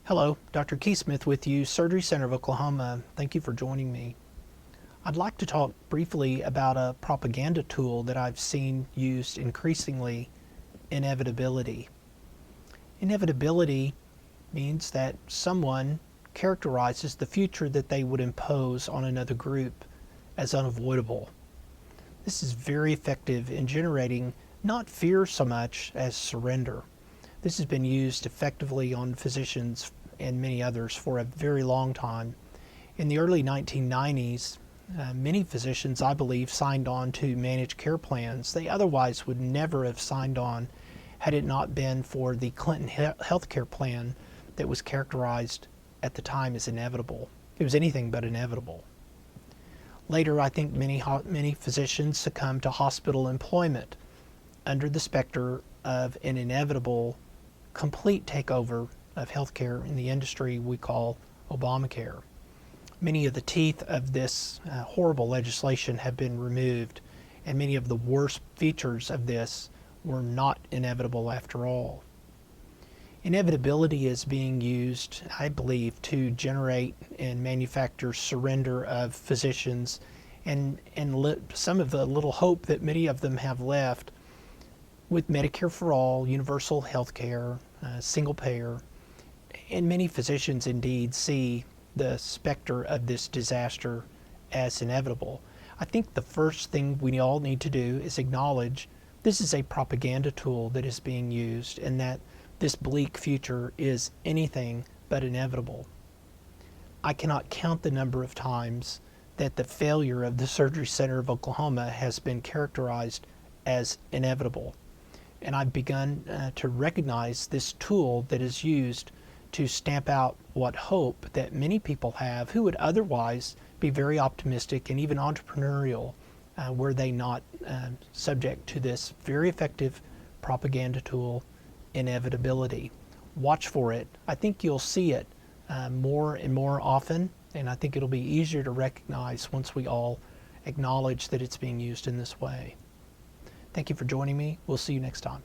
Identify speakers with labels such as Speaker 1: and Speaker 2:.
Speaker 1: Hello, Dr. Keysmith with you, Surgery Center of Oklahoma. Thank you for joining me. I'd like to talk briefly about a propaganda tool that I've seen used increasingly, inevitability. Inevitability means that someone characterizes the future that they would impose on another group as unavoidable. This is very effective in generating not fear so much as surrender. This has been used effectively on physicians and many others for a very long time. In the early 1990s, many physicians, I believe, signed on to managed care plans they otherwise would never have signed on had it not been for the Clinton healthcare plan that was characterized at the time as inevitable. It was anything but inevitable. Later, I think many physicians succumbed to hospital employment under the specter of an inevitable complete takeover of healthcare in the industry we call Obamacare. Many of the teeth of this horrible legislation have been removed, and many of the worst features of this were not inevitable after all. Inevitability is being used, I believe, to generate and manufacture surrender of physicians and some of the little hope that many of them have left with Medicare for all, universal health care, single payer, and many physicians indeed see the specter of this disaster as inevitable. I think the first thing we all need to do is acknowledge this is a propaganda tool that is being used and that this bleak future is anything but inevitable. I cannot count the number of times that the failure of the Surgery Center of Oklahoma has been characterized as inevitable. And I've begun to recognize this tool that is used to stamp out what hope that many people have who would otherwise be very optimistic and even entrepreneurial were they not subject to this very effective propaganda tool, inevitability. Watch for it. I think you'll see it more and more often, and I think it'll be easier to recognize once we all acknowledge that it's being used in this way. Thank you for joining me. We'll see you next time.